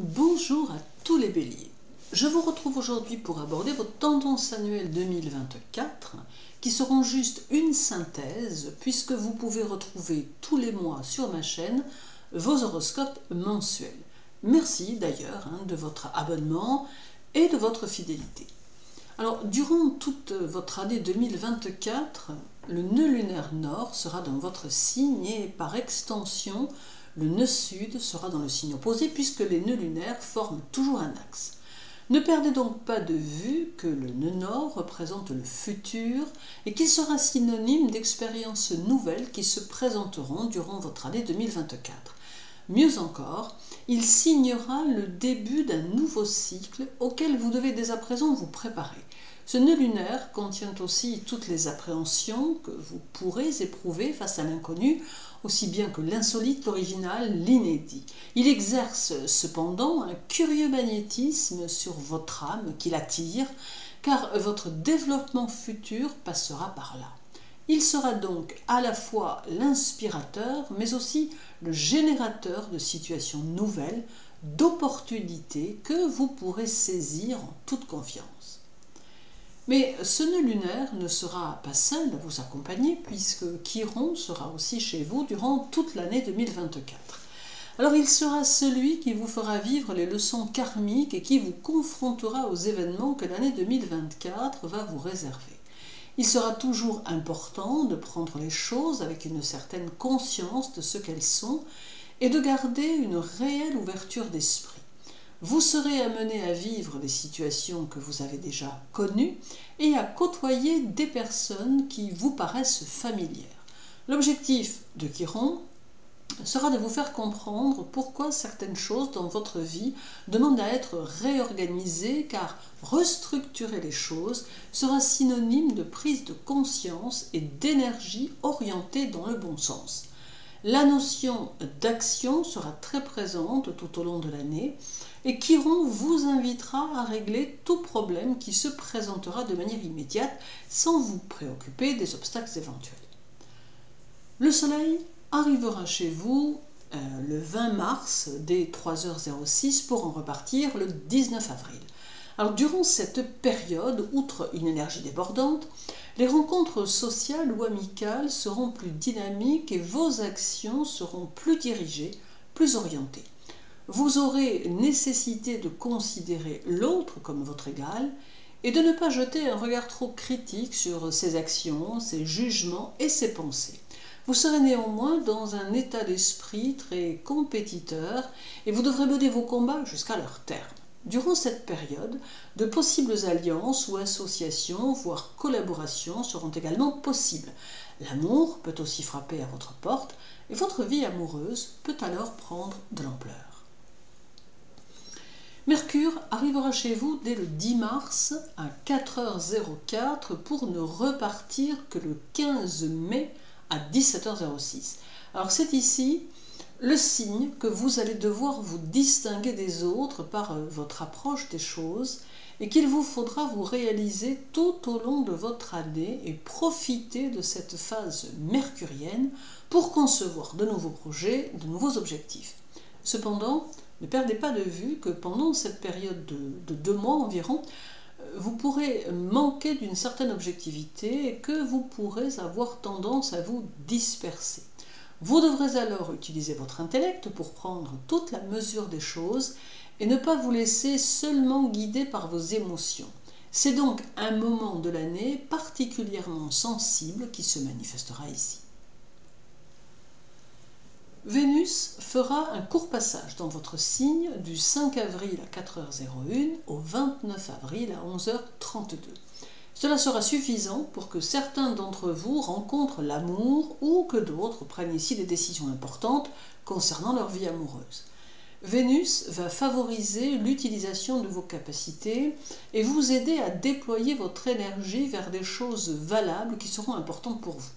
Bonjour à tous les béliers. Je vous retrouve aujourd'hui pour aborder vos tendances annuelles 2024 qui seront juste une synthèse puisque vous pouvez retrouver tous les mois sur ma chaîne vos horoscopes mensuels. Merci d'ailleurs de votre abonnement et de votre fidélité. Alors, durant toute votre année 2024, le nœud lunaire nord sera dans votre signe et par extension, le nœud sud sera dans le signe opposé puisque les nœuds lunaires forment toujours un axe. Ne perdez donc pas de vue que le nœud nord représente le futur et qu'il sera synonyme d'expériences nouvelles qui se présenteront durant votre année 2024. Mieux encore, il signera le début d'un nouveau cycle auquel vous devez dès à présent vous préparer. Ce nœud lunaire contient aussi toutes les appréhensions que vous pourrez éprouver face à l'inconnu, aussi bien que l'insolite, l'original, l'inédit. Il exerce cependant un curieux magnétisme sur votre âme qui l'attire, car votre développement futur passera par là. Il sera donc à la fois l'inspirateur, mais aussi le générateur de situations nouvelles, d'opportunités que vous pourrez saisir en toute confiance. Mais ce nœud lunaire ne sera pas seul à vous accompagner puisque Chiron sera aussi chez vous durant toute l'année 2024. Alors il sera celui qui vous fera vivre les leçons karmiques et qui vous confrontera aux événements que l'année 2024 va vous réserver. Il sera toujours important de prendre les choses avec une certaine conscience de ce qu'elles sont et de garder une réelle ouverture d'esprit. Vous serez amené à vivre des situations que vous avez déjà connues et à côtoyer des personnes qui vous paraissent familières. L'objectif de Chiron sera de vous faire comprendre pourquoi certaines choses dans votre vie demandent à être réorganisées, car restructurer les choses sera synonyme de prise de conscience et d'énergie orientée dans le bon sens. La notion d'action sera très présente tout au long de l'année et Chiron vous invitera à régler tout problème qui se présentera de manière immédiate sans vous préoccuper des obstacles éventuels. Le soleil arrivera chez vous le 20 mars dès 3h06 pour en repartir le 19 avril. Alors durant cette période, outre une énergie débordante, les rencontres sociales ou amicales seront plus dynamiques et vos actions seront plus dirigées, plus orientées. Vous aurez nécessité de considérer l'autre comme votre égal et de ne pas jeter un regard trop critique sur ses actions, ses jugements et ses pensées. Vous serez néanmoins dans un état d'esprit très compétiteur et vous devrez mener vos combats jusqu'à leur terme. Durant cette période, de possibles alliances ou associations, voire collaborations seront également possibles. L'amour peut aussi frapper à votre porte et votre vie amoureuse peut alors prendre de l'ampleur. Mercure arrivera chez vous dès le 10 mars à 4h04 pour ne repartir que le 15 mai à 17h06. Alors c'est ici le signe que vous allez devoir vous distinguer des autres par votre approche des choses et qu'il vous faudra vous réaliser tout au long de votre année et profiter de cette phase mercurienne pour concevoir de nouveaux projets, de nouveaux objectifs. Cependant, ne perdez pas de vue que pendant cette période de 2 mois environ, vous pourrez manquer d'une certaine objectivité et que vous pourrez avoir tendance à vous disperser. Vous devrez alors utiliser votre intellect pour prendre toute la mesure des choses et ne pas vous laisser seulement guider par vos émotions. C'est donc un moment de l'année particulièrement sensible qui se manifestera ici. Vénus fera un court passage dans votre signe du 5 avril à 4h01 au 29 avril à 11h32. Cela sera suffisant pour que certains d'entre vous rencontrent l'amour ou que d'autres prennent ici des décisions importantes concernant leur vie amoureuse. Vénus va favoriser l'utilisation de vos capacités et vous aider à déployer votre énergie vers des choses valables qui seront importantes pour vous.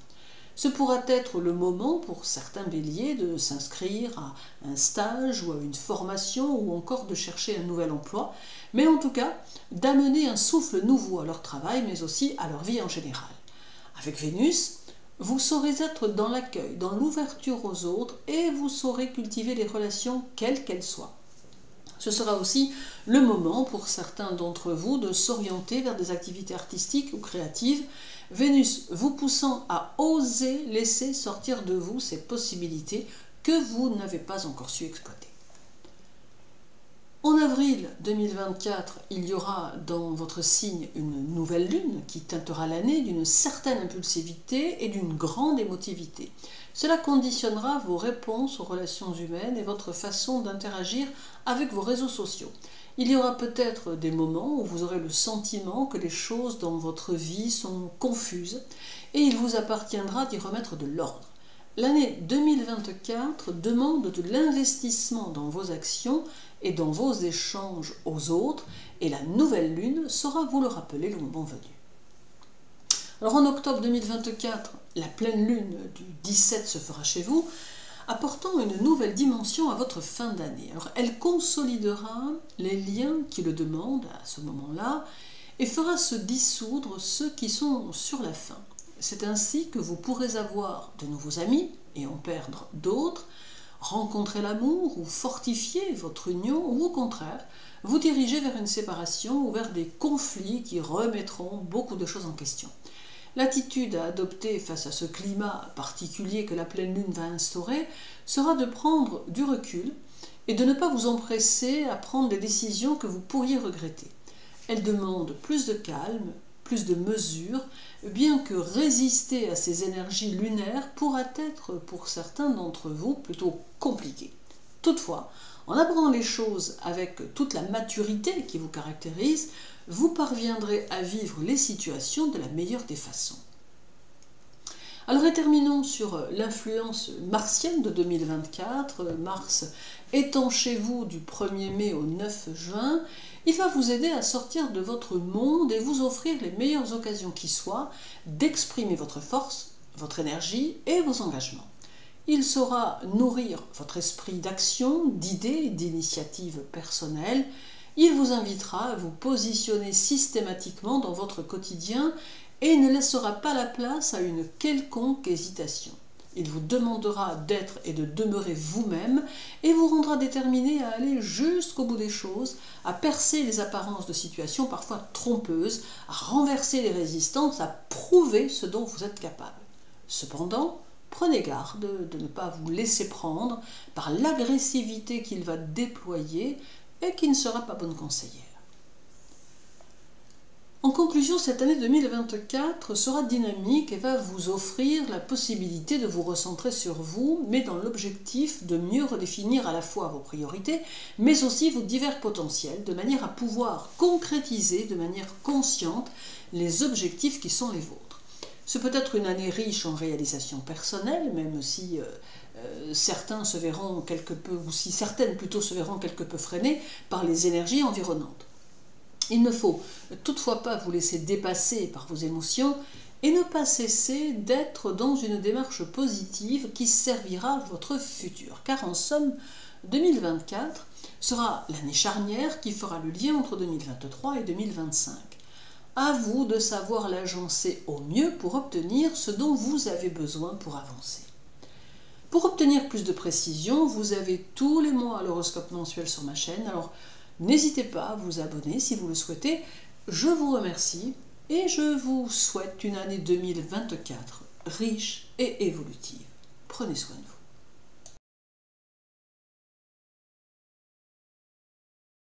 Ce pourra être le moment pour certains béliers de s'inscrire à un stage ou à une formation ou encore de chercher un nouvel emploi, mais en tout cas d'amener un souffle nouveau à leur travail mais aussi à leur vie en général. Avec Vénus, vous saurez être dans l'accueil, dans l'ouverture aux autres et vous saurez cultiver les relations quelles qu'elles soient. Ce sera aussi le moment pour certains d'entre vous de s'orienter vers des activités artistiques ou créatives, Vénus vous poussant à oser laisser sortir de vous ces possibilités que vous n'avez pas encore su exploiter. En avril 2024, il y aura dans votre signe une nouvelle lune qui teintera l'année d'une certaine impulsivité et d'une grande émotivité. Cela conditionnera vos réponses aux relations humaines et votre façon d'interagir avec vos réseaux sociaux. Il y aura peut-être des moments où vous aurez le sentiment que les choses dans votre vie sont confuses et il vous appartiendra d'y remettre de l'ordre. L'année 2024 demande de l'investissement dans vos actions et dans vos échanges aux autres, et la nouvelle lune saura vous le rappeler le moment venu. Alors en octobre 2024, la pleine lune du 17 se fera chez vous, apportant une nouvelle dimension à votre fin d'année. Alors elle consolidera les liens qui le demandent à ce moment-là et fera se dissoudre ceux qui sont sur la fin. C'est ainsi que vous pourrez avoir de nouveaux amis et en perdre d'autres, rencontrer l'amour ou fortifier votre union, ou au contraire, vous diriger vers une séparation ou vers des conflits qui remettront beaucoup de choses en question. L'attitude à adopter face à ce climat particulier que la pleine lune va instaurer sera de prendre du recul et de ne pas vous empresser à prendre des décisions que vous pourriez regretter. Elle demande plus de calme, plus de mesure, bien que résister à ces énergies lunaires pourra être pour certains d'entre vous plutôt compliqué. Toutefois, en abordant les choses avec toute la maturité qui vous caractérise, vous parviendrez à vivre les situations de la meilleure des façons. Alors et terminons sur l'influence martienne de 2024. Mars étant chez vous du 1er mai au 9 juin, il va vous aider à sortir de votre monde et vous offrir les meilleures occasions qui soient d'exprimer votre force, votre énergie et vos engagements. Il saura nourrir votre esprit d'action, d'idées et d'initiatives personnelles. Il vous invitera à vous positionner systématiquement dans votre quotidien et ne laissera pas la place à une quelconque hésitation. Il vous demandera d'être et de demeurer vous-même et vous rendra déterminé à aller jusqu'au bout des choses, à percer les apparences de situations parfois trompeuses, à renverser les résistances, à prouver ce dont vous êtes capable. Cependant, prenez garde de ne pas vous laisser prendre par l'agressivité qu'il va déployer et qui ne sera pas bonne conseillère. En conclusion, cette année 2024 sera dynamique et va vous offrir la possibilité de vous recentrer sur vous, mais dans l'objectif de mieux redéfinir à la fois vos priorités, mais aussi vos divers potentiels, de manière à pouvoir concrétiser de manière consciente les objectifs qui sont les vôtres. Ce peut être une année riche en réalisations personnelles, même si certains se verront quelque peu, ou si certaines plutôt se verront quelque peu freinées par les énergies environnantes. Il ne faut toutefois pas vous laisser dépasser par vos émotions et ne pas cesser d'être dans une démarche positive qui servira votre futur. Car en somme, 2024 sera l'année charnière qui fera le lien entre 2023 et 2025. À vous de savoir l'agencer au mieux pour obtenir ce dont vous avez besoin pour avancer. Pour obtenir plus de précision, vous avez tous les mois l'horoscope mensuel sur ma chaîne. Alors, n'hésitez pas à vous abonner si vous le souhaitez. Je vous remercie et je vous souhaite une année 2024 riche et évolutive. Prenez soin de vous.